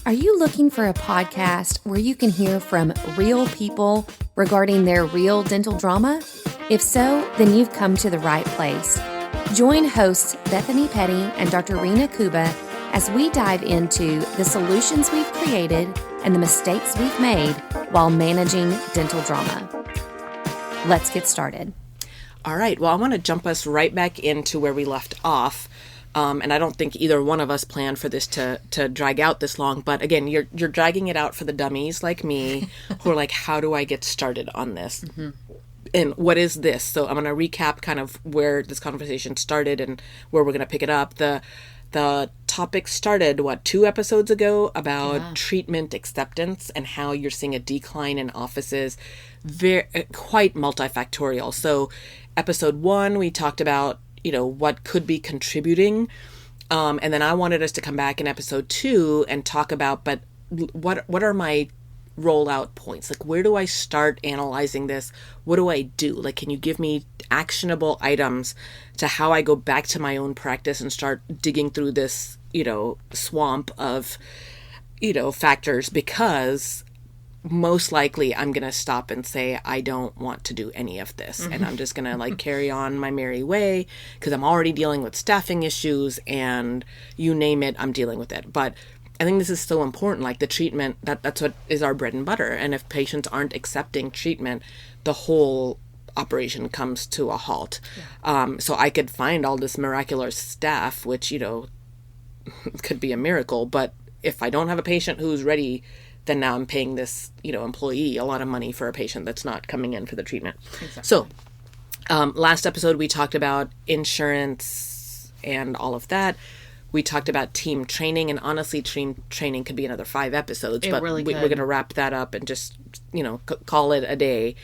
Are you looking for a podcast where you can hear from real people regarding their real dental drama? If so, then you've come to the right place. Join hosts Bethany Petty and Dr. Rena Kuba as we dive into the solutions we've created and the mistakes we've made while managing dental drama. Let's get started. All right. Well, I want to jump us right back into where we left off. And I don't think either one of us planned for this to drag out this long. But again, you're dragging it out for the dummies like me who are like, how do I get started on this? Mm-hmm. And what is this? So I'm going to recap kind of where this conversation started and where we're going to pick it up. The topic started, 2 episodes ago about treatment acceptance and how you're seeing a decline in offices, quite multifactorial. So episode 1, we talked about what could be contributing. And then I wanted us to come back in episode 2 and talk about, but what are my rollout points? Like, where do I start analyzing this? What do I do? Like, can you give me actionable items to how I go back to my own practice and start digging through this, swamp of, factors? Because most likely I'm going to stop and say, I don't want to do any of this. Mm-hmm. And I'm just going to carry on my merry way because I'm already dealing with staffing issues and you name it, I'm dealing with it. But I think this is so important, like the treatment, that's what is our bread and butter. And if patients aren't accepting treatment, the whole operation comes to a halt. Yeah. So I could find all this miraculous staff, which, could be a miracle. But if I don't have a patient who's ready, then now I'm paying this, employee a lot of money for a patient that's not coming in for the treatment. Exactly. So last episode, we talked about insurance and all of that. We talked about team training, and honestly, team training could be another 5 episodes, but we're going to wrap that up and just, call it a day.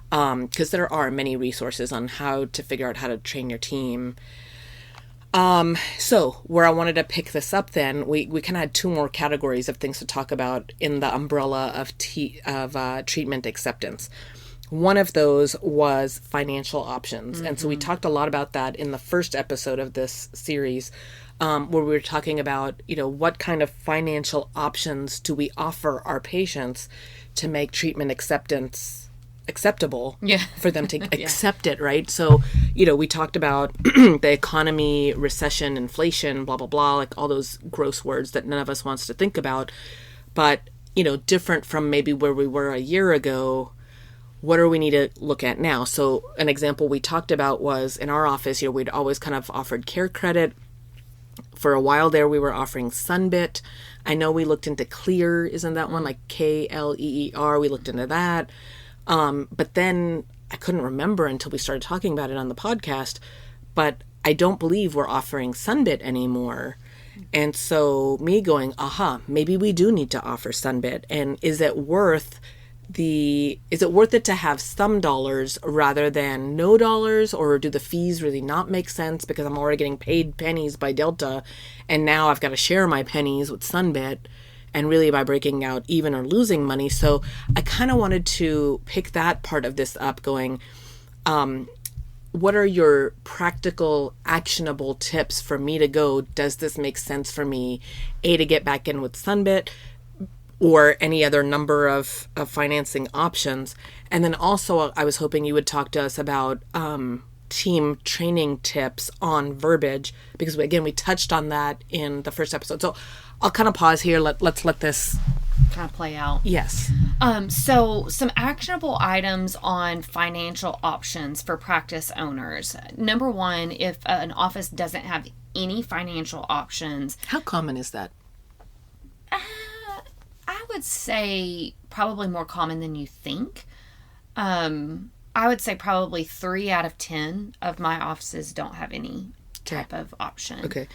Because there are many resources on how to figure out how to train your team. So where I wanted to pick this up then, we kind of had 2 more categories of things to talk about in the umbrella of treatment acceptance. One of those was financial options. Mm-hmm. And so we talked a lot about that in the first episode of this series, where we were talking about, what kind of financial options do we offer our patients to make treatment acceptance acceptable for them to accept it, right? So, we talked about the economy, recession, inflation, blah, blah, blah, like all those gross words that none of us wants to think about. But, different from maybe where we were a year ago, what do we need to look at now? So an example we talked about was in our office, we'd always kind of offered care credit. For a while there, we were offering Sunbit. I know we looked into Clear, isn't that one? Like KLEER, we looked into that. But then I couldn't remember until we started talking about it on the podcast, but I don't believe we're offering Sunbit anymore. And so me going, maybe we do need to offer Sunbit. And is it worth it to have some dollars rather than no dollars, or do the fees really not make sense because I'm already getting paid pennies by Delta and now I've got to share my pennies with Sunbit and really by breaking out even or losing money? So I kind of wanted to pick that part of this up going, what are your practical, actionable tips for me to go, does this make sense for me, to get back in with Sunbit, or any other number of financing options? And then also I was hoping you would talk to us about team training tips on verbiage, because again, we touched on that in the first episode. So I'll kind of pause here. Let's let this kind of play out. Yes. So some actionable items on financial options for practice owners. Number 1, if an office doesn't have any financial options. How common is that? I would say probably more common than you think. I would say probably 3 out of 10 of my offices don't have any type of option. Okay.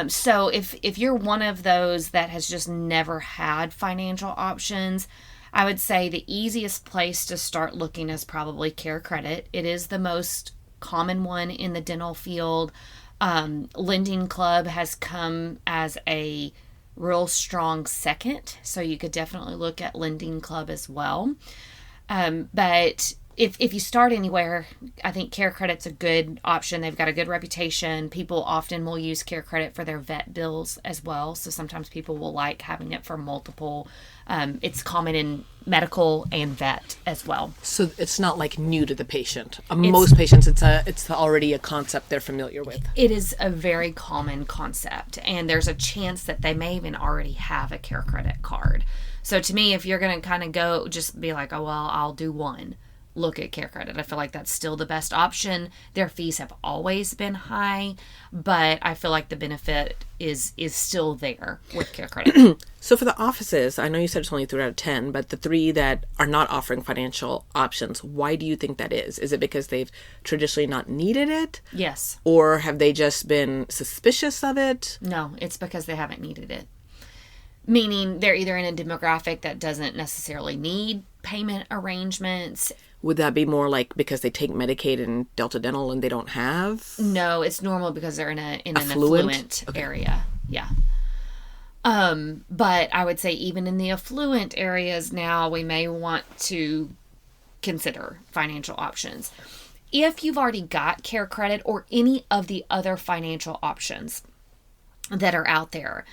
So if you're one of those that has just never had financial options, I would say the easiest place to start looking is probably Care Credit. It is the most common one in the dental field. Lending Club has come as a real strong second, so you could definitely look at Lending Club as well. But if you start anywhere, I think Care Credit's a good option. They've got a good reputation. People often will use Care Credit for their vet bills as well. So sometimes people will like having it for multiple. It's common in medical and vet as well. So it's not like new to the patient. Most patients, it's already a concept they're familiar with. It is a very common concept, and there's a chance that they may even already have a Care Credit card. So to me, if you're going to kind of go, just be like, oh, well, I'll do one. Look at Care Credit. I feel like that's still the best option. Their fees have always been high, but I feel like the benefit is still there with Care Credit. So for the offices, I know you said it's only 3 out of 10, but the 3 that are not offering financial options, why do you think that is? Is it because they've traditionally not needed it? Yes. Or have they just been suspicious of it? No, it's because they haven't needed it. Meaning they're either in a demographic that doesn't necessarily need payment arrangements. Would that be more like because they take Medicaid and Delta Dental and they don't have? No, it's normal because they're in an affluent area. Yeah. But I would say even in the affluent areas now, we may want to consider financial options. If you've already got Care Credit or any of the other financial options that are out there,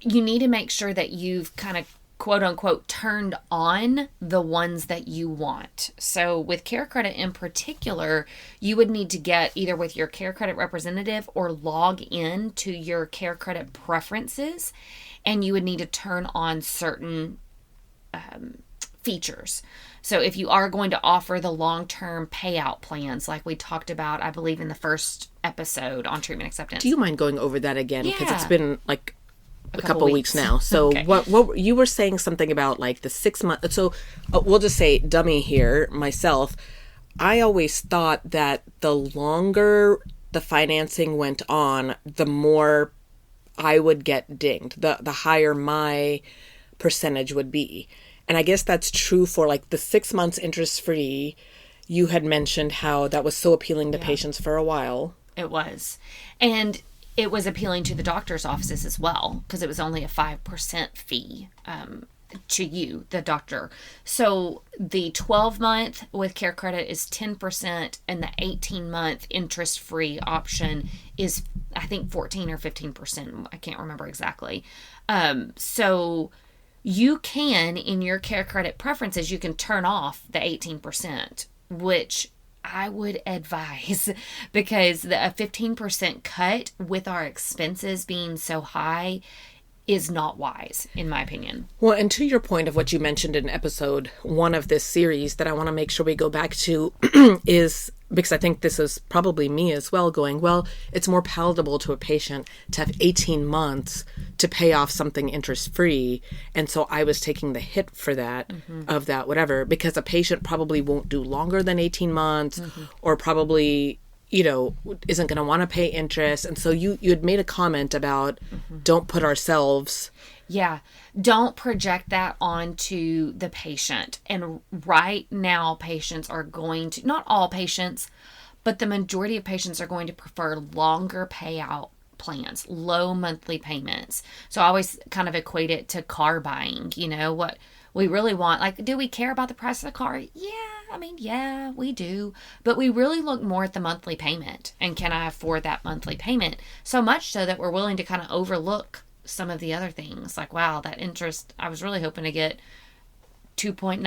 you need to make sure that you've kind of quote unquote turned on the ones that you want. So with Care Credit in particular, you would need to get either with your Care Credit representative or log in to your Care Credit preferences, and you would need to turn on certain features. So if you are going to offer the long-term payout plans like we talked about, I believe in the first episode on treatment acceptance. Do you mind going over that again? Because it's been like a couple weeks now. So Okay. what you were saying something about like the 6 month. So we'll just say dummy here myself. I always thought that the longer the financing went on, the more I would get dinged, the higher my percentage would be. And I guess that's true for like the 6 months interest free. You had mentioned how that was so appealing to patients for a while. It was. And it was appealing to the doctor's offices as well, because it was only a 5% fee to you, the doctor. So the 12-month with Care Credit is 10%, and the 18-month interest-free option is, I think, 14 or 15%. I can't remember exactly. So you can, in your Care Credit preferences, you can turn off the 18%, which I would advise, because a 15% cut with our expenses being so high is not wise, in my opinion. Well, and to your point of what you mentioned in episode 1 of this series that I want to make sure we go back to is, because I think this is probably me as well, going, well, it's more palatable to a patient to have 18 months to pay off something interest-free. And so I was taking the hit for that, of that, whatever, because a patient probably won't do longer than 18 months or probably, you know, isn't going to want to pay interest. And so you had made a comment about don't put ourselves... Yeah, don't project that onto the patient. And right now, patients are going to, not all patients, but the majority of patients are going to prefer longer payout plans, low monthly payments. So I always kind of equate it to car buying. You know, what we really want, like, do we care about the price of the car? Yeah, we do. But we really look more at the monthly payment. And can I afford that monthly payment? So much so that we're willing to kind of overlook some of the other things, like, wow, that interest, I was really hoping to get 2.9%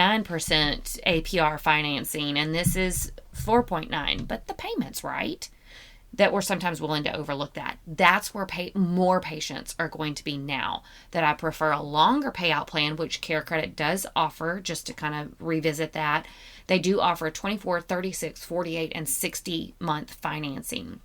APR financing, and this is 4.9, but the payment's right, that we're sometimes willing to overlook that. That's where more patients are going to be now, that I prefer a longer payout plan, which Care Credit does offer. Just to kind of revisit that, they do offer 24, 36, 48, and 60 month financing,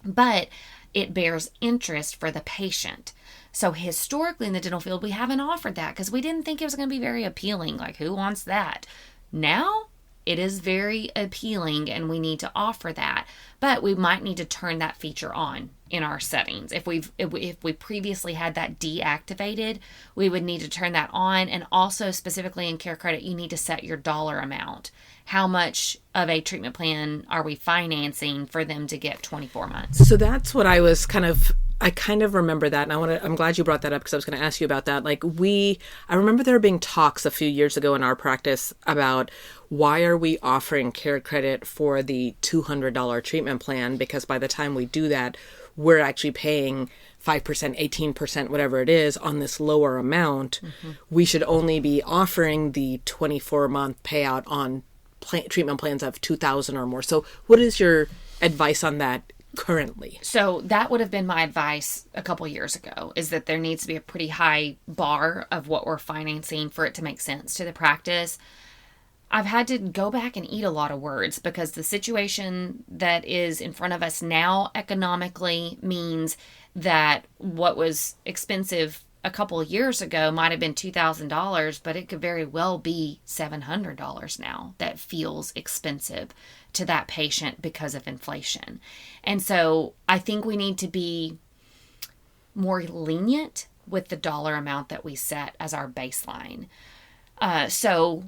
but it bears interest for the patient. So historically in the dental field, we haven't offered that because we didn't think it was going to be very appealing. Like, who wants that? Now it is very appealing and we need to offer that, but we might need to turn that feature on in our settings. If we previously had that deactivated, we would need to turn that on. And also specifically in Care Credit, you need to set your dollar amount. How much of a treatment plan are we financing for them to get 24 months? So that's what I was kind of I kind of remember that, and I'm glad you brought that up because I was going to ask you about that. Like I remember there being talks a few years ago in our practice about why are we offering care credit for the $200 treatment plan? Because by the time we do that, we're actually paying 5%, 18%, whatever it is on this lower amount. Mm-hmm. We should only be offering the 24-month payout on treatment plans of $2,000 or more. So what is your advice on that currently? So that would have been my advice a couple years ago, is that there needs to be a pretty high bar of what we're financing for it to make sense to the practice. I've had to go back and eat a lot of words because the situation that is in front of us now economically means that what was expensive a couple of years ago might have been $2,000, but it could very well be $700 now. That feels expensive to that patient because of inflation. And so I think we need to be more lenient with the dollar amount that we set as our baseline. So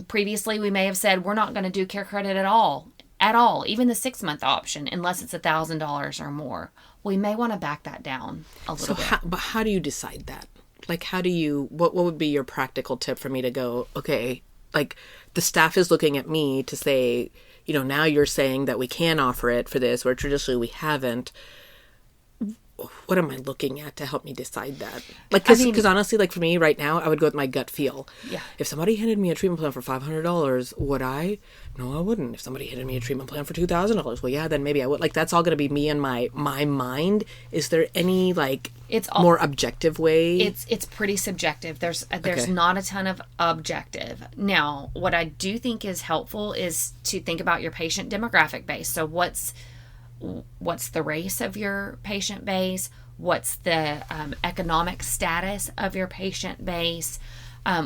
previously we may have said we're not going to do care credit at all, even the 6-month option, unless it's $1,000 or more. We may want to back that down a little bit. But how do you decide that? Like, what would be your practical tip for me to go, okay, like the staff is looking at me to say, now you're saying that we can offer it for this, where traditionally we haven't. What am I looking at to help me decide that? Like, because honestly, like for me right now, I would go with my gut feel. Yeah. If somebody handed me a treatment plan for $500, would I? No, I wouldn't. If somebody handed me a treatment plan for $2,000, well, yeah, then maybe I would. Like, that's all going to be me and my mind. Is there any more objective way? It's pretty subjective. There's not a ton of objective. Now, what I do think is helpful is to think about your patient demographic base. So what's the race of your patient base? What's the economic status of your patient base?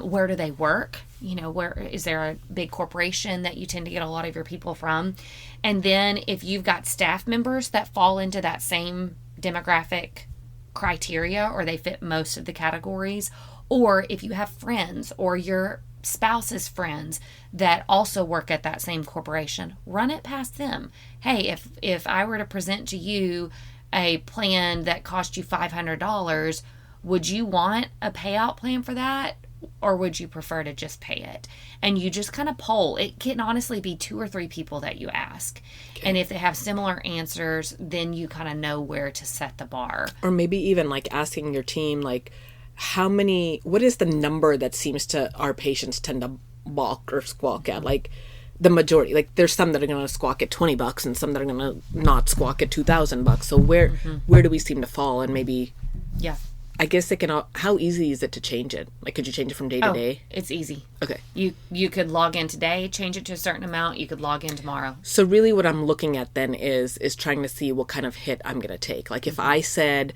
Where do they work? Where is there a big corporation that you tend to get a lot of your people from? And then if you've got staff members that fall into that same demographic criteria, or they fit most of the categories, or if you have friends or your spouse's friends that also work at that same corporation, run it past them. Hey, if I were to present to you a plan that cost you $500, would you want a payout plan for that? Or would you prefer to just pay it? And you just kind of poll. It can honestly be 2 or 3 people that you ask. Okay. And if they have similar answers, then you kind of know where to set the bar. Or maybe even like asking your team, like, what is the number that seems to our patients tend to balk or squawk at? Like the majority, like there's some that are going to squawk at $20 and some that are going to not squawk at $2,000. So where do we seem to fall? And maybe, yeah, I guess how easy is it to change it? Like, could you change it from day to day? It's easy. Okay. You could log in today, change it to a certain amount. You could log in tomorrow. So really what I'm looking at then is trying to see what kind of hit I'm going to take. Like if I said,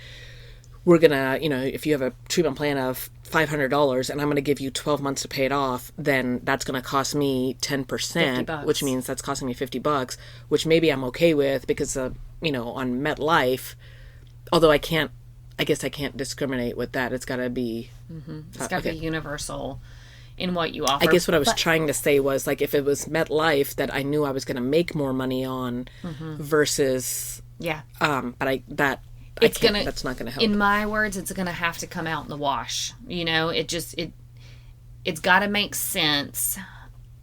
we're going to, if you have a treatment plan of $500 and I'm going to give you 12 months to pay it off, then that's going to cost me 10%, which means that's costing me $50, which maybe I'm okay with because, on MetLife, although I guess I can't discriminate with that. It's got to be... It's got to be universal in what you offer. I guess what I was trying to say was, like, if it was MetLife that I knew I was going to make more money on versus... Yeah. That's not going to help. In my words, it's going to have to come out in the wash. It's got to make sense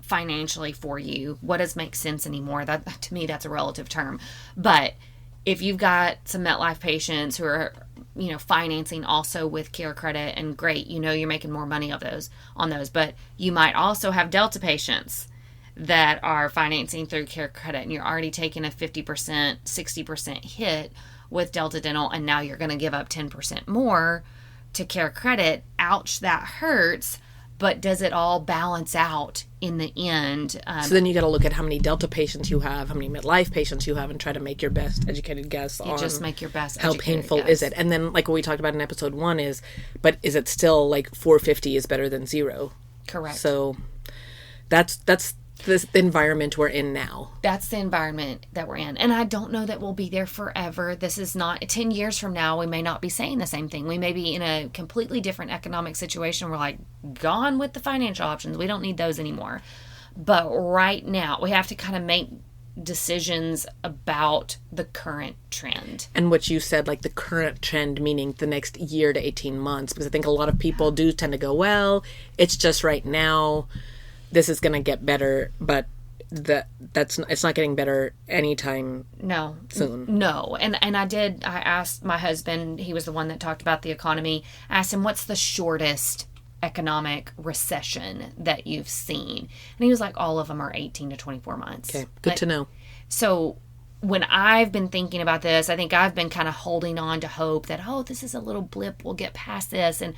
financially for you. What does make sense anymore? That, to me, that's a relative term. But if you've got some MetLife patients who are, financing also with care credit, and great, you're making more money on those. But you might also have Delta patients that are financing through care credit, and you're already taking a 50%, 60% hit with Delta Dental, and now you're going to give up 10% more to care credit. Ouch, that hurts. But does it all balance out in the end? So then you got to look at how many Delta patients you have, how many MetLife patients you have, and try to make your best educated guess on just make your best how painful is it. And then, like what we talked about in episode 1 is it still like $450 is better than 0? Correct. So that's the environment we're in now. That's the environment that we're in. And I don't know that we'll be there forever. This is not 10 years from now. We may not be saying the same thing. We may be in a completely different economic situation. We're like gone with the financial options. We don't need those anymore. But right now we have to kind of make decisions about the current trend. And what you said, like the current trend, meaning the next year to 18 months, because I think a lot of people do tend to go, well, it's just right now, this is going to get better, but it's not getting better anytime soon. No. And I asked my husband, he was the one that talked about the economy, I asked him, what's the shortest economic recession that you've seen? And he was like, all of them are 18 to 24 months. Okay, good to know. So when I've been thinking about this, I think I've been kind of holding on to hope that, this is a little blip, we'll get past this. And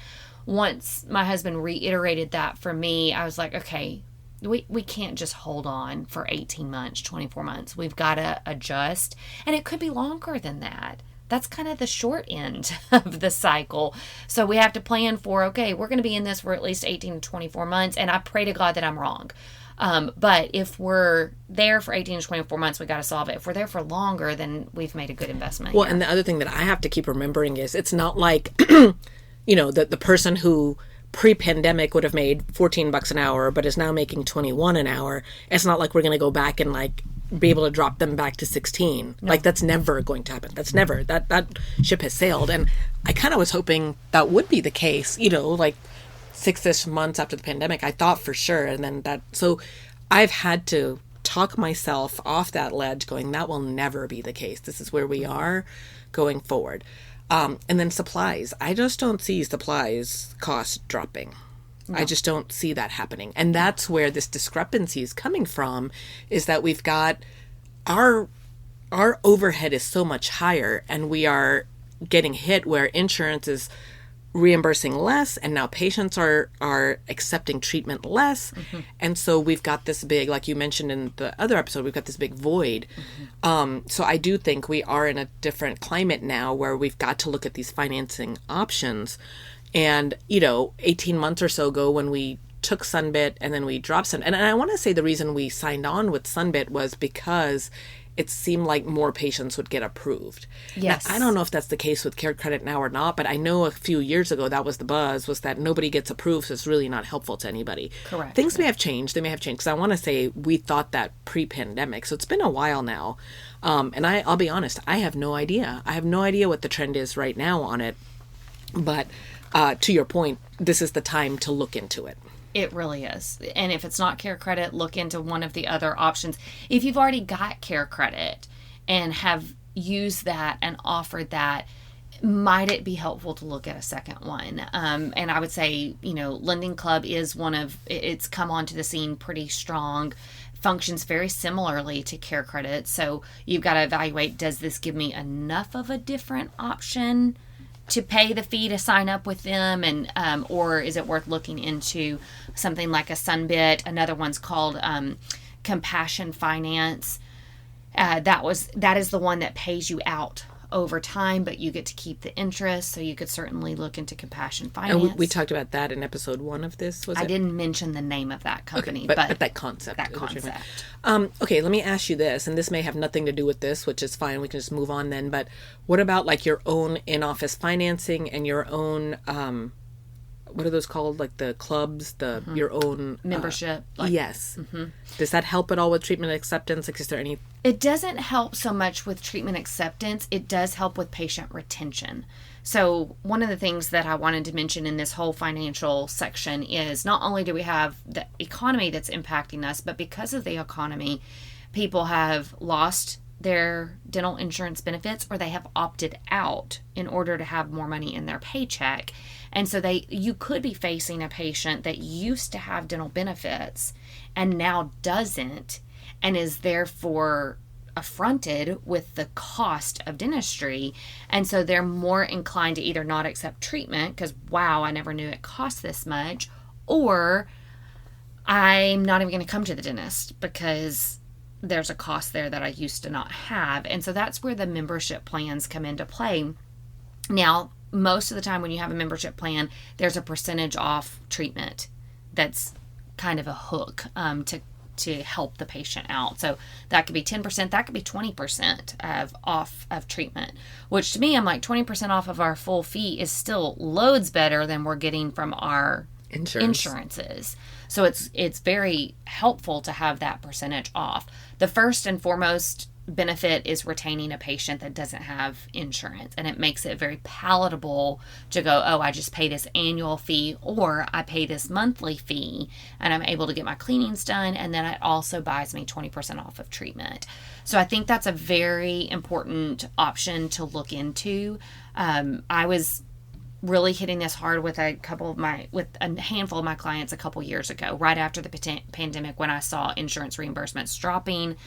once my husband reiterated that for me, I was like, okay, we can't just hold on for 18 months, 24 months. We've got to adjust. And it could be longer than that. That's kind of the short end of the cycle. So we have to plan for, okay, we're going to be in this for at least 18 to 24 months. And I pray to God that I'm wrong. But if we're there for 18 to 24 months, we got to solve it. If we're there for longer, then we've made a good investment. Well, and the other thing that I have to keep remembering is it's not like, the person who pre-pandemic would have made $14 an hour, but is now making $21 an hour. It's not like we're going to go back and be able to drop them back to 16. No. That's never going to happen. That's never, that ship has sailed. And I kind of was hoping that would be the case, 6-ish months after the pandemic, I thought for sure. And then so I've had to talk myself off that ledge going, that will never be the case. This is where we are going forward. And then supplies. I just don't see supplies costs dropping. No. I just don't see that happening. And that's where this discrepancy is coming from, is that we've got our overhead is so much higher, and we are getting hit where insurance is reimbursing less, and now patients are accepting treatment less. Mm-hmm. And so we've got this big, like you mentioned in the other episode, we've got this big void. Mm-hmm. So I do think we are in a different climate now where we've got to look at these financing options. And 18 months or so ago, when we took Sunbit and then we dropped Sunbit, and I want to say the reason we signed on with Sunbit was because it seemed like more patients would get approved. Yes. Now, I don't know if that's the case with Care Credit now or not, but I know a few years ago that was the buzz, was that nobody gets approved, so it's really not helpful to anybody. Correct. Things may have changed. They may have changed, because I want to say we thought that pre-pandemic, so it's been a while now. And I'll be honest, I have no idea. I have no idea what the trend is right now on it. But to your point, this is the time to look into it. It really is. And if it's not Care Credit, look into one of the other options. If you've already got Care Credit and have used that and offered that, might it be helpful to look at a second one? And I would say, Lending Club is it's come onto the scene pretty strong, functions very similarly to Care Credit. So you've got to evaluate, does this give me enough of a different option to pay the fee to sign up with them, and or is it worth looking into something like a Sunbit? Another one's called Compassion Finance. That is the one that pays you out over time, but you get to keep the interest. So you could certainly look into Compassion Finance. And we talked about that in episode 1 of this. I didn't mention the name of that company, okay, but that concept. Okay, let me ask you this, and this may have nothing to do with this, which is fine. We can just move on then. But what about your own in-office financing and your own, what are those called? Like the clubs, your own membership. Yes. Mm-hmm. Does that help at all with treatment acceptance? Is there any? It doesn't help so much with treatment acceptance. It does help with patient retention. So one of the things that I wanted to mention in this whole financial section is not only do we have the economy that's impacting us, but because of the economy, people have lost their dental insurance benefits, or they have opted out in order to have more money in their paycheck. And so you could be facing a patient that used to have dental benefits and now doesn't, and is therefore affronted with the cost of dentistry. And so they're more inclined to either not accept treatment because, wow, I never knew it cost this much, or I'm not even going to come to the dentist because there's a cost there that I used to not have. And so that's where the membership plans come into play. Now, most of the time when you have a membership plan, there's a percentage off treatment that's kind of a hook to help the patient out. So that could be 10%, that could be 20% off of treatment, which to me, I'm like, 20% off of our full fee is still loads better than we're getting from our insurances. So it's very helpful to have that percentage off. The first and foremost benefit is retaining a patient that doesn't have insurance, and it makes it very palatable to go, oh, I just pay this annual fee, or I pay this monthly fee and I'm able to get my cleanings done, and then it also buys me 20% off of treatment. So I think that's a very important option to look into. I was really hitting this hard with a handful of my clients a couple years ago, right after the pandemic, when I saw insurance reimbursements dropping.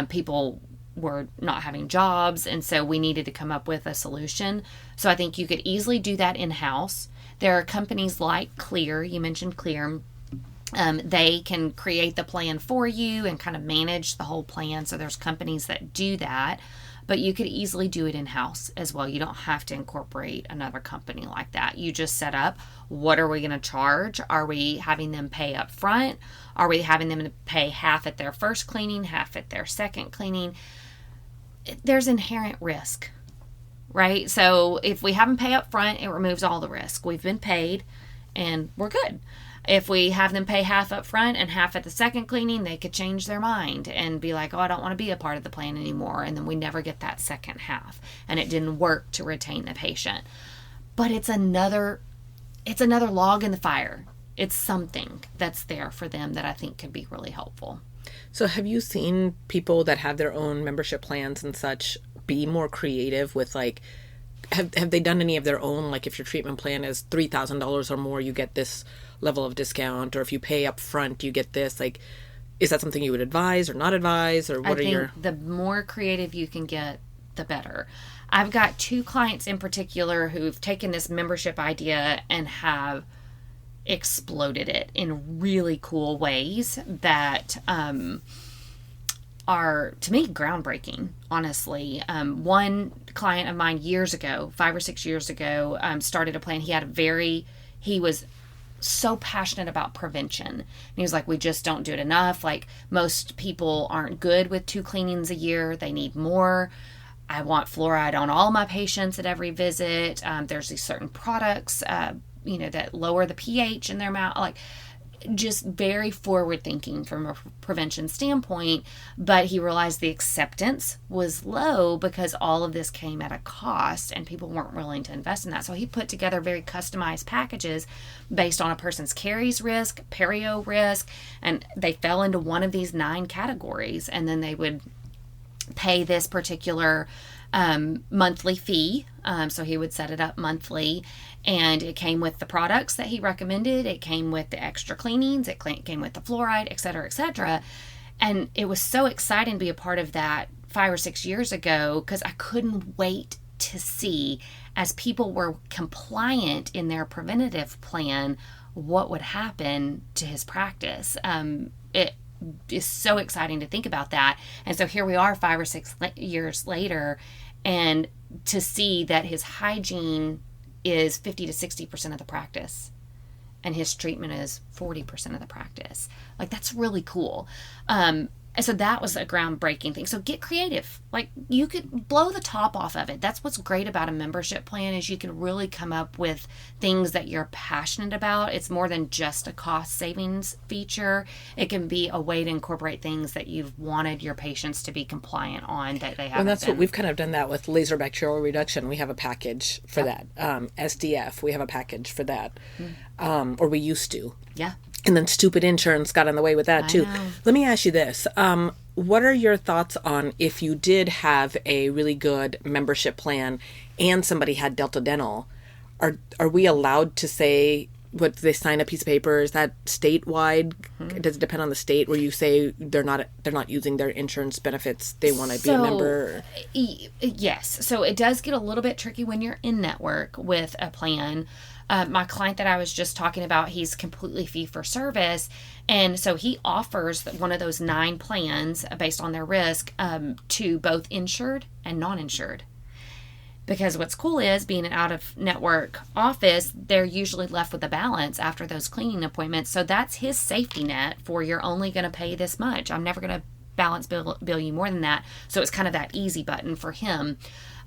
People were not having jobs, and so we needed to come up with a solution. So I think you could easily do that in-house. There are companies like Clear. You mentioned Clear. They can create the plan for you and kind of manage the whole plan. So there's companies that do that, but you could easily do it in-house as well. You don't have to incorporate another company like that. You just set up, what are we going to charge? Are we having them pay up front? Are we having them to pay half at their first cleaning, half at their second cleaning? There's inherent risk, right? So if we have them pay up front, it removes all the risk. We've been paid and we're good. If we have them pay half up front and half at the second cleaning, they could change their mind and be like, oh, I don't want to be a part of the plan anymore. And then we never get that second half. And it didn't work to retain the patient. But it's another log in the fire. It's something that's there for them that I think could be really helpful. So have you seen people that have their own membership plans and such be more creative with, like, have they done any of their own, like, if your treatment plan is $3,000 or more, you get this level of discount, or if you pay up front, you get this, like, is that something you would advise or not advise, or what I think the more creative you can get, the better. I've got 2 clients in particular who've taken this membership idea and have exploded it in really cool ways that are, to me, groundbreaking, honestly. One client of mine years ago, 5 or 6 years ago, started a plan. He was so passionate about prevention. And he was like, we just don't do it enough. Like, most people aren't good with 2 cleanings a year. They need more. I want fluoride on all my patients at every visit. There's these certain products, that lower the pH in their mouth. Like, just very forward thinking from a prevention standpoint, but he realized the acceptance was low because all of this came at a cost and people weren't willing to invest in that. So he put together very customized packages based on a person's caries risk, perio risk, and they fell into one of these 9 categories, and then they would pay this particular monthly fee. So he would set it up monthly, and it came with the products that he recommended. It came with the extra cleanings. It came with the fluoride, et cetera, et cetera. And it was so exciting to be a part of that 5 or 6 years ago, because I couldn't wait to see, as people were compliant in their preventative plan, what would happen to his practice. It is so exciting to think about that. And so here we are 5 or 6 years later, and to see that his hygiene is 50 to 60% of the practice and his treatment is 40% of the practice. Like, that's really cool. And so that was a groundbreaking thing. So get creative. Like, you could blow the top off of it. That's what's great about a membership plan, is you can really come up with things that you're passionate about. It's more than just a cost savings feature. It can be a way to incorporate things that you've wanted your patients to be compliant on that they haven't. And that's been. what we've kind of done that with laser bacterial reduction. We have a package for that. SDF, we have a package for that. Or we used to. Yeah. And then stupid insurance got in the way with that too. Let me ask you this. What are your thoughts on, if you did have a really good membership plan and somebody had Delta Dental, are we allowed to say, what, they sign a piece of paper? Is that statewide? Does it depend on the state, where you say they're not using their insurance benefits, they want to be a member? Yes. So it does get a little bit tricky when you're in network with a plan. My client that I was just talking about, he's completely fee for service. And so he offers one of those 9 plans based on their risk to both insured and non-insured. Because what's cool is, being an out-of-network office, they're usually left with a balance after those cleaning appointments. So that's his safety net for, you're only going to pay this much. I'm never going to balance bill you more than that. So it's kind of that easy button for him.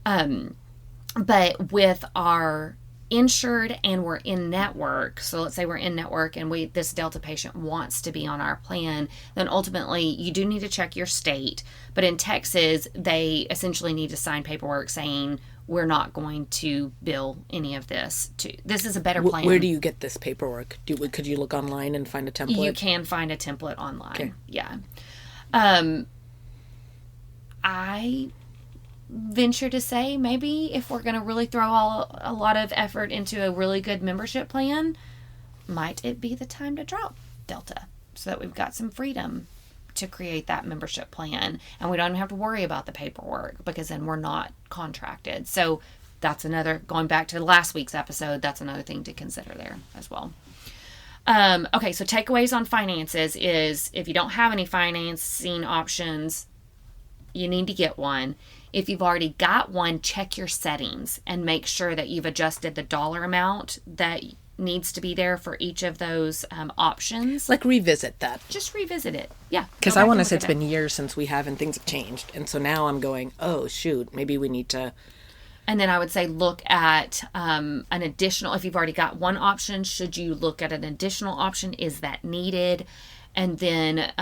But with our insured and we're in network, so let's say we're in network and this Delta patient wants to be on our plan, then ultimately you do need to check your state. But in Texas, they essentially need to sign paperwork saying we're not going to bill any of this. This is a better plan. Where do you get this paperwork? Could you look online and find a template? You can find a template online. Okay. Yeah. I venture to say maybe if we're going to really throw a lot of effort into a really good membership plan, might it be the time to drop Delta so that we've got some freedom to create that membership plan and we don't have to worry about the paperwork because then we're not contracted. So that's another, going back to last week's episode, that's another thing to consider there as well. Okay, so takeaways on finances is if you don't have any financing options, you need to get one. If you've already got one, check your settings and make sure that you've adjusted the dollar amount that needs to be there for each of those options. Like revisit that. Just revisit it. Yeah. Because I want to say it's been years since we have and things have changed. And so now I'm going, oh, shoot, maybe we need to. And then I would say look at an additional, if you've already got one option, should you look at an additional option? Is that needed? And then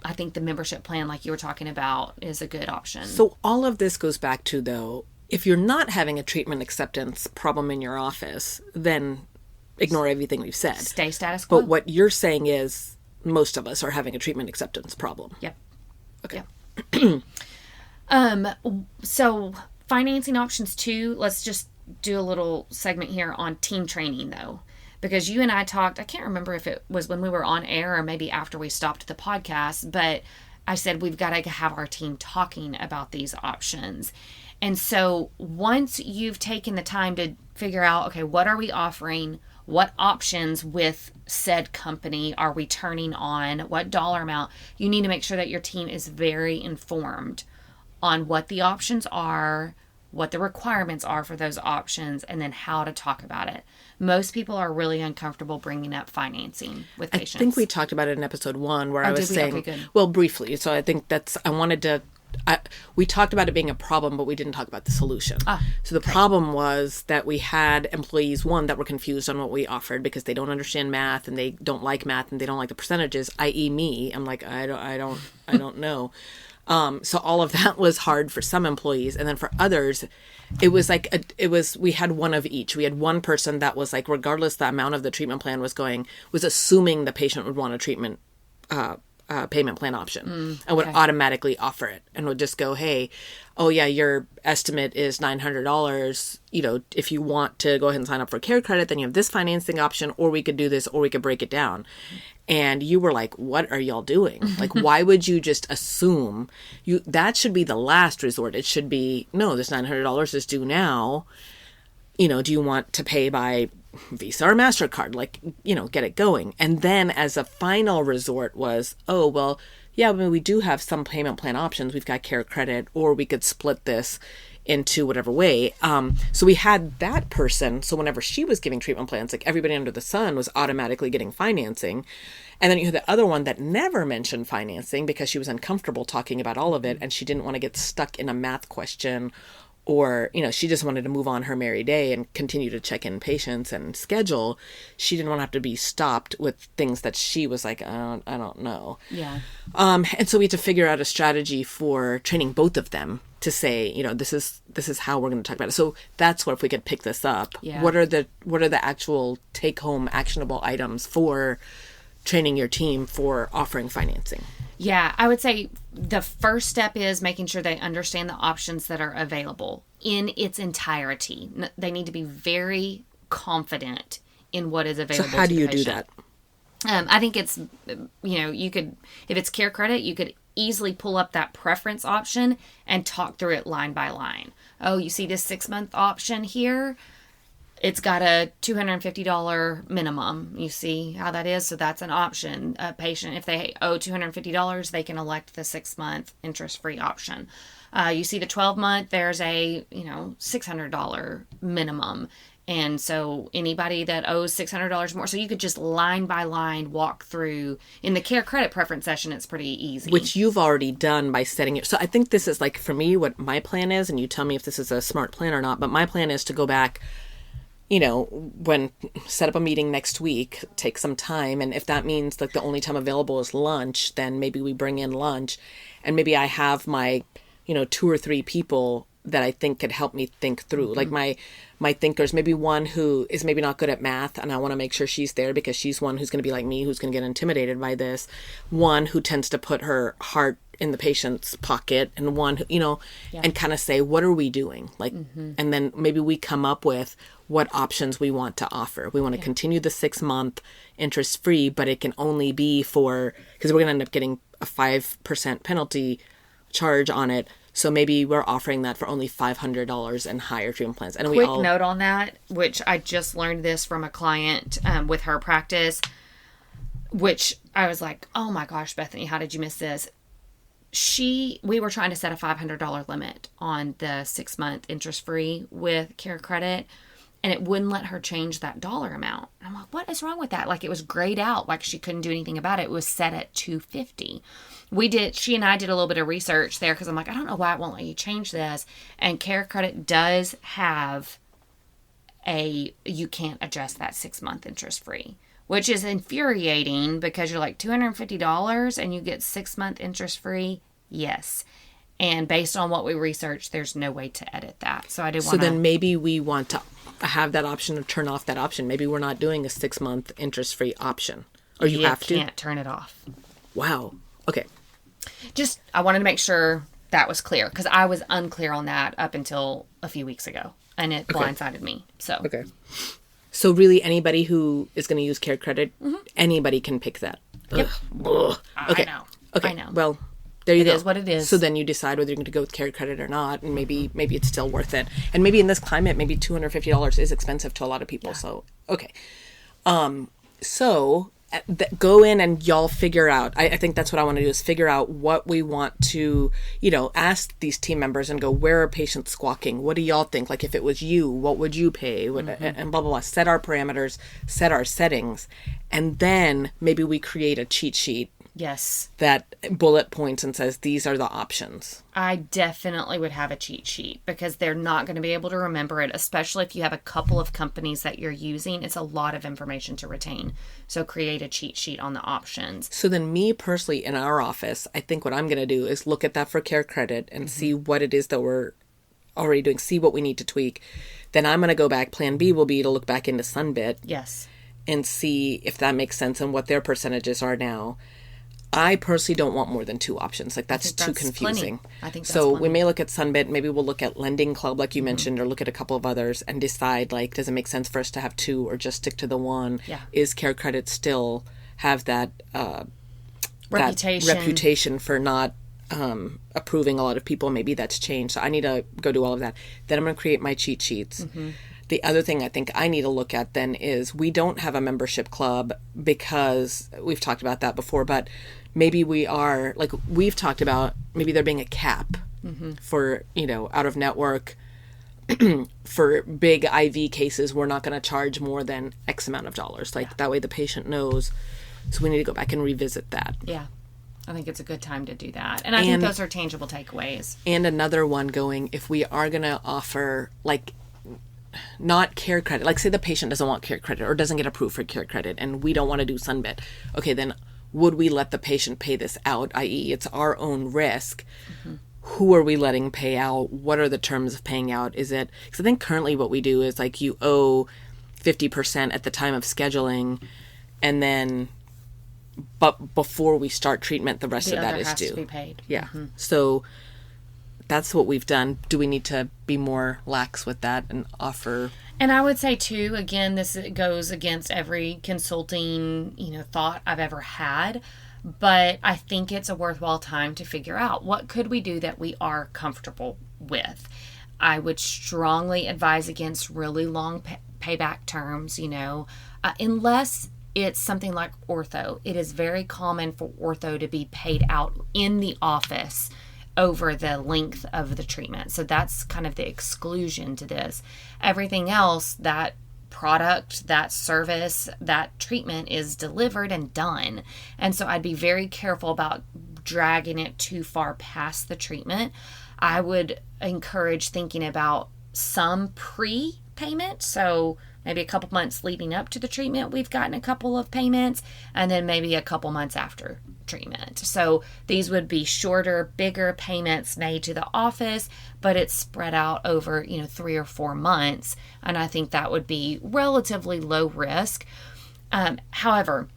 I think the membership plan, like you were talking about, is a good option. So all of this goes back to, though, if you're not having a treatment acceptance problem in your office, then ignore everything we've said. Stay status quo. But what you're saying is most of us are having a treatment acceptance problem. Yep. Okay. Yep. So financing options too, let's just do a little segment here on team training though. Because you and I talked, I can't remember if it was when we were on air or maybe after we stopped the podcast, but I said we've got to have our team talking about these options. And so once you've taken the time to figure out, okay, what are we offering? What options with said company are we turning on? What dollar amount? You need to make sure that your team is very informed on what the options are, what the requirements are for those options, and then how to talk about it. Most people are really uncomfortable bringing up financing with patients. I think we talked about it in episode 1 where I was saying, okay, well, briefly. So I think we talked about it being a problem, but we didn't talk about the solution. So the problem was that we had employees, one, that were confused on what we offered because they don't understand math and they don't like math and they don't like the percentages, i.e. me. I'm like, I don't know. So all of that was hard for some employees. And then for others, it was like, we had one of each. We had one person that was like, regardless the amount of the treatment plan was assuming the patient would want a treatment, payment plan option and would automatically offer it and would just go, hey, oh yeah, your estimate is $900. If you want to go ahead and sign up for care credit, then you have this financing option, or we could do this, or we could break it down. And you were like, what are y'all doing? Like, why would you just assume that should be the last resort? It should be, no, this $900 is due now. Do you want to pay by Visa or MasterCard? Like, get it going. And then as a final resort was, oh, well, yeah, we do have some payment plan options. We've got care credit, or we could split this into whatever way. So we had that person. So whenever she was giving treatment plans, like everybody under the sun was automatically getting financing. And then you had the other one that never mentioned financing because she was uncomfortable talking about all of it. And she didn't want to get stuck in a math question, or, she just wanted to move on her merry day and continue to check in patients and schedule. She didn't want to have to be stopped with things that she was like, I don't know. Yeah. And so we had to figure out a strategy for training both of them to say, this is how we're going to talk about it. So that's what, if we could pick this up, what are the actual take home actionable items for training your team for offering financing? Yeah, I would say the first step is making sure they understand the options that are available in its entirety. They need to be very confident in what is available. So how do you do that? I think it's, you could, if it's care credit, you could easily pull up that preference option and talk through it line by line. Oh, you see this 6-month option here? It's got a $250 minimum. You see how that is? So that's an option. A patient, if they owe $250, they can elect the 6-month interest-free option. You see the 12-month, there's a, $600 minimum. And so anybody that owes $600 more, so you could just line by line walk through. In the care credit preference session, it's pretty easy. Which you've already done by setting it. So I think this is like, for me, what my plan is, and you tell me if this is a smart plan or not, but my plan is to go back when set up a meeting next week, take some time. And if that means like the only time available is lunch, then maybe we bring in lunch, and maybe I have my, 2 or 3 people that I think could help me think through. Like my thinkers, maybe one who is maybe not good at math, and I want to make sure she's there because she's one who's going to be like me, who's going to get intimidated by this. One who tends to put her heart in the patient's pocket, and one who, and kind of say, what are we doing? Like, and then maybe we come up with what options we want to offer. We want to continue the 6-month interest free, but it can only be because we're going to end up getting a 5% penalty charge on it. So maybe we're offering that for only $500 and higher treatment plans. And quick note on that, which I just learned this from a client with her practice, which I was like, oh my gosh, Bethany, how did you miss this? We were trying to set a $500 limit on the 6-month interest free with Care Credit, and it wouldn't let her change that dollar amount. And I'm like, what is wrong with that? Like, it was grayed out, like she couldn't do anything about it. It was set at $250. She and I did a little bit of research there because I'm like, I don't know why it won't let you change this. And Care Credit does have you can't adjust that 6-month interest free, which is infuriating because you're like $250 and you get 6-month interest free. Yes. And based on what we researched, there's no way to edit that. So I did want to. So then maybe we want to have that option or turn off that option. Maybe we're not doing a 6-month interest free option. Or you have to. You can't turn it off. Wow. Okay. I wanted to make sure that was clear because I was unclear on that up until a few weeks ago, and it blindsided me. So okay. So really, anybody who is going to use Care Credit, anybody can pick that. Yep. Okay. I know. Okay. I know. Well, there you go. It is what it is. So then you decide whether you're going to go with Care Credit or not, and maybe it's still worth it. And maybe in this climate, maybe $250 is expensive to a lot of people. Yeah. So okay. So go in and y'all figure out. I think that's what I want to do is figure out what we want to, ask these team members and go, where are patients squawking? What do y'all think? Like if it was you, what would you pay? And blah, blah, blah. Set our parameters, set our settings. And then maybe we create a cheat sheet. Yes. That bullet points and says, these are the options. I definitely would have a cheat sheet because they're not going to be able to remember it, especially if you have a couple of companies that you're using. It's a lot of information to retain. So create a cheat sheet on the options. So then me personally in our office, I think what I'm going to do is look at that for Care Credit and see what it is that we're already doing, see what we need to tweak. Then I'm going to go back. Plan B will be to look back into Sunbit. Yes. And see if that makes sense and what their percentages are now. I personally don't want more than 2 options. Like that's too confusing. Plenty. I think that's so plenty. We may look at Sunbit. Maybe we'll look at Lending Club, like you mentioned, or look at a couple of others and decide like, does it make sense for us to have 2 or just stick to the one? Yeah. Is Care Credit still have that reputation for not approving a lot of people? Maybe that's changed. So I need to go do all of that. Then I'm going to create my cheat sheets. The other thing I think I need to look at then is we don't have a membership club because we've talked about that before, but maybe we are, like we've talked about maybe there being a cap for, out of network for big IV cases. We're not going to charge more than X amount of dollars. Like that way the patient knows. So we need to go back and revisit that. Yeah. I think it's a good time to do that. And I think those are tangible takeaways. And another one going, if we are going to offer like not Care Credit, like say the patient doesn't want Care Credit or doesn't get approved for Care Credit and we don't want to do Sunbit. Okay, then would we let the patient pay this out, i.e. it's our own risk? Who are we letting pay out? What are the terms of paying out? Is it, because I think currently what we do is like you owe 50% at the time of scheduling and then, but before we start treatment, the rest of that is due. To be paid. Yeah. So that's what we've done. Do we need to be more lax with that and offer? And I would say too, again, this goes against every consulting, thought I've ever had, but I think it's a worthwhile time to figure out what could we do that we are comfortable with. I would strongly advise against really long payback terms, unless it's something like ortho. It is very common for ortho to be paid out in the office over the length of the treatment. So that's kind of the exclusion to this. Everything else, that product, that service, that treatment is delivered and done. And so I'd be very careful about dragging it too far past the treatment. I would encourage thinking about some pre-payment. So maybe a couple months leading up to the treatment, we've gotten a couple of payments, and then maybe a couple months after treatment. So these would be shorter, bigger payments made to the office, but it's spread out over, 3 or 4 months. And I think that would be relatively low risk. However,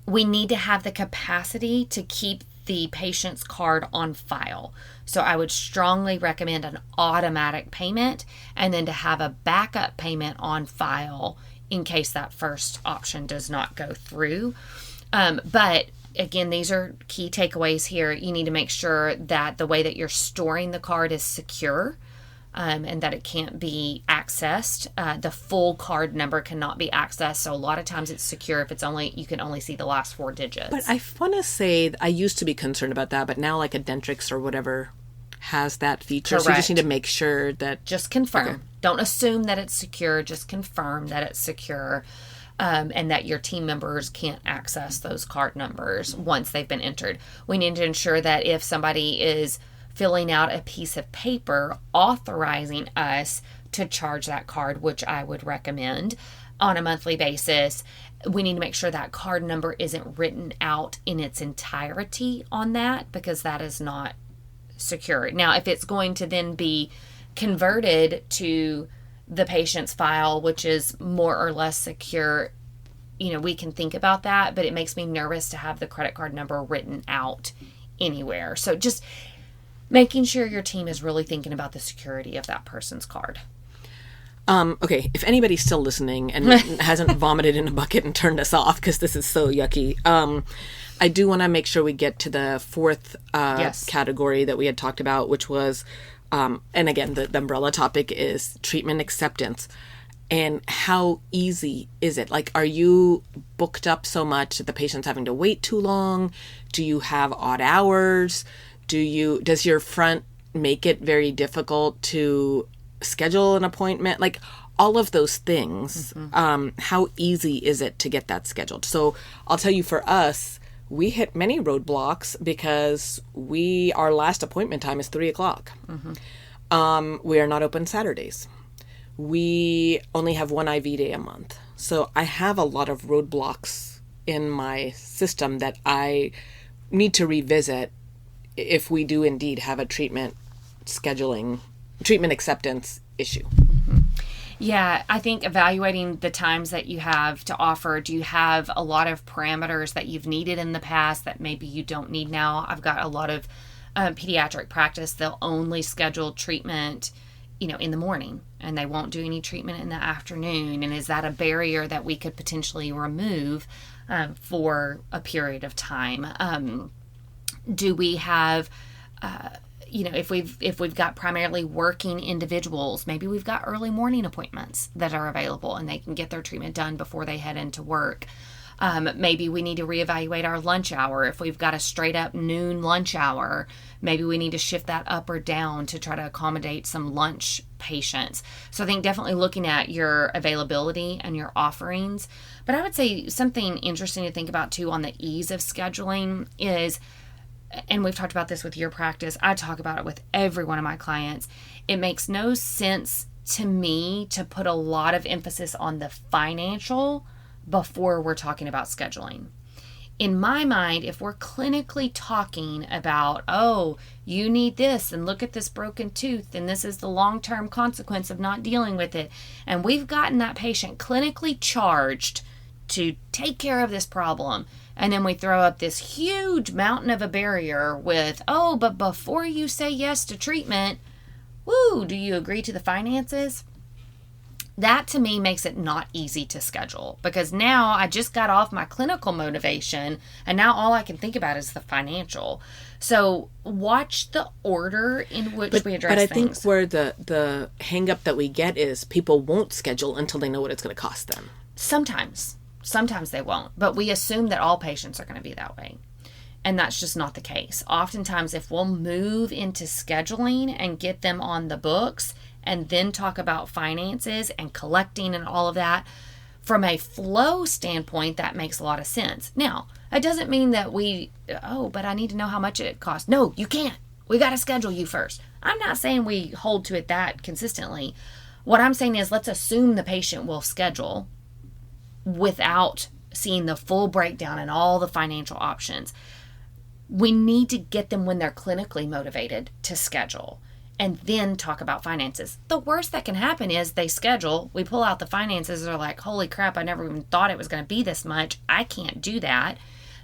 we need to have the capacity to keep the patient's card on file. So I would strongly recommend an automatic payment, and then to have a backup payment on file in case that first option does not go through. But again, these are key takeaways here. You need to make sure that the way that you're storing the card is secure, and that it can't be accessed. The full card number cannot be accessed. So a lot of times it's secure if you can only see the last 4 digits. But I want to say, I used to be concerned about that, but now like a Dentrix or whatever has that feature. Correct. So you just need to make sure that... Just confirm. Okay. Don't assume that it's secure. Just confirm that it's secure, and that your team members can't access those card numbers once they've been entered. We need to ensure that if somebody is filling out a piece of paper authorizing us to charge that card, which I would recommend on a monthly basis, we need to make sure that card number isn't written out in its entirety on that, because that is not secure. Now, if it's going to then be converted to the patient's file, which is more or less secure, we can think about that, but it makes me nervous to have the credit card number written out anywhere. So just making sure your team is really thinking about the security of that person's card. Okay, if anybody's still listening and hasn't vomited in a bucket and turned us off because this is so yucky, I do want to make sure we get to the fourth category that we had talked about, which was, and again, the umbrella topic is treatment acceptance. And how easy is it? Like, are you booked up so much that the patient's having to wait too long? Do you have odd hours? Does your front make it very difficult to schedule an appointment? Like all of those things, how easy is it to get that scheduled? So I'll tell you, for us, we hit many roadblocks because our last appointment time is 3:00. We are not open Saturdays. We only have 1 IV day a month. So I have a lot of roadblocks in my system that I need to revisit if we do indeed have a treatment acceptance issue. Yeah, I think evaluating the times that you have to offer. Do you have a lot of parameters that you've needed in the past that maybe you don't need now? I've got a lot of pediatric practice. They'll only schedule treatment, in the morning, and they won't do any treatment in the afternoon. And is that a barrier that we could potentially remove for a period of time? Do we have, if we've got primarily working individuals, maybe we've got early morning appointments that are available and they can get their treatment done before they head into work. Maybe we need to reevaluate our lunch hour. If we've got a straight up noon lunch hour, maybe we need to shift that up or down to try to accommodate some lunch patients. So I think definitely looking at your availability and your offerings. But I would say something interesting to think about too on the ease of scheduling is, and we've talked about this with your practice, I talk about it with every one of my clients, it makes no sense to me to put a lot of emphasis on the financial before we're talking about scheduling. In my mind, if we're clinically talking about, oh, you need this, and look at this broken tooth, and this is the long-term consequence of not dealing with it, and we've gotten that patient clinically charged to take care of this problem, and then we throw up this huge mountain of a barrier with, oh, but before you say yes to treatment, do you agree to the finances? That to me makes it not easy to schedule, because now I just got off my clinical motivation and now all I can think about is the financial. So watch the order in which we address things. But I think where the hang up that we get is people won't schedule until they know what it's going to cost them. Sometimes they won't, but we assume that all patients are going to be that way. And that's just not the case. Oftentimes, if we'll move into scheduling and get them on the books and then talk about finances and collecting and all of that, from a flow standpoint, that makes a lot of sense. Now, it doesn't mean that but I need to know how much it costs. No, you can't. We got to schedule you first. I'm not saying we hold to it that consistently, What I'm saying is let's assume the patient will schedule without seeing the full breakdown and all the financial options. We need to get them when they're clinically motivated to schedule and then talk about finances. The worst that can happen is they schedule, we pull out the finances, they're like, holy crap, I never even thought it was going to be this much. I can't do that.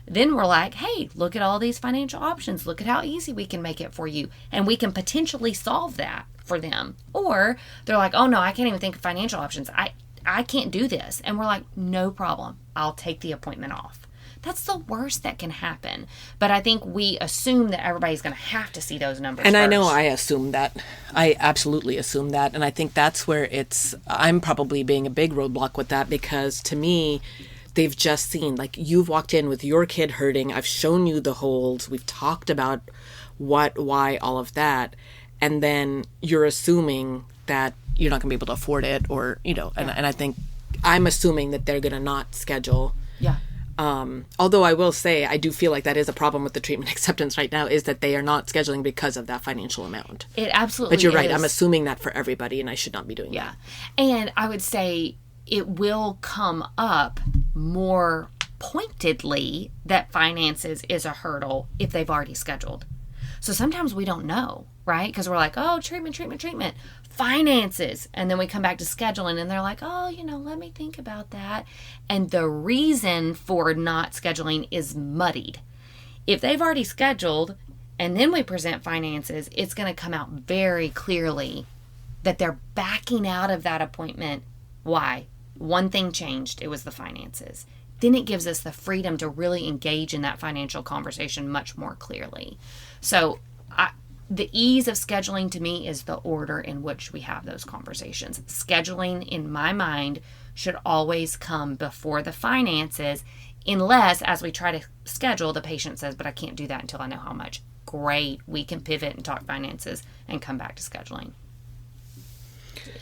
Then we're like, hey, look at all these financial options. Look at how easy we can make it for you. And we can potentially solve that for them. Or they're like, oh no, I can't even think of financial options. I can't do this. And we're like, no problem. I'll take the appointment off. That's the worst that can happen. But I think we assume that everybody's going to have to see those numbers And first. I know I assume that. I absolutely assume that. And I think that's where I'm probably being a big roadblock with that, because to me, they've just seen, like, you've walked in with your kid hurting. I've shown you the holds. We've talked about what, why, all of that. And then you're assuming that you're not going to be able to afford it, or, and I think I'm assuming that they're going to not schedule. Yeah. Although I will say, I do feel like that is a problem with the treatment acceptance right now, is that they are not scheduling because of that financial amount. It absolutely is. But you're right. I'm assuming that for everybody, and I should not be doing that. And I would say it will come up more pointedly that finances is a hurdle if they've already scheduled. So sometimes we don't know, right? Because we're like, oh, treatment, finances. And then we come back to scheduling and they're like, oh, let me think about that. And the reason for not scheduling is muddied. If they've already scheduled and then we present finances, it's going to come out very clearly that they're backing out of that appointment. Why? One thing changed. It was the finances. Then it gives us the freedom to really engage in that financial conversation much more clearly. So the ease of scheduling to me is the order in which we have those conversations. Scheduling, in my mind, should always come before the finances, unless, as we try to schedule, the patient says, but I can't do that until I know how much. Great. We can pivot and talk finances and come back to scheduling.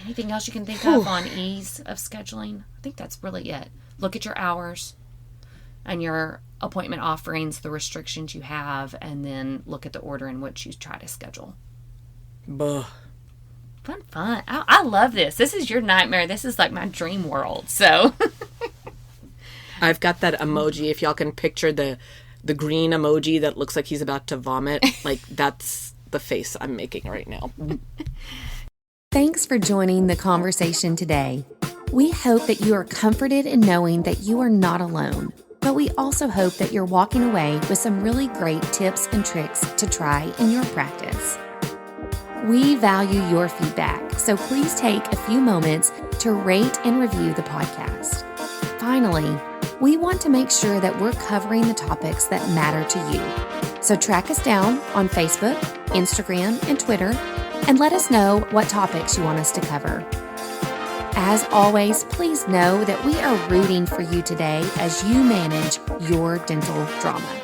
Anything else you can think of on ease of scheduling? I think that's really it. Look at your hours and your appointment offerings, the restrictions you have, and then look at the order in which you try to schedule. Buh. Fun. I love this. This is your nightmare. This is like my dream world. So I've got that emoji. If y'all can picture the green emoji that looks like he's about to vomit, like that's the face I'm making right now. Thanks for joining the conversation today. We hope that you are comforted in knowing that you are not alone, but we also hope that you're walking away with some really great tips and tricks to try in your practice. We value your feedback, so please take a few moments to rate and review the podcast. Finally, we want to make sure that we're covering the topics that matter to you. So track us down on Facebook, Instagram, and Twitter, and let us know what topics you want us to cover. As always, please know that we are rooting for you today as you manage your dental drama.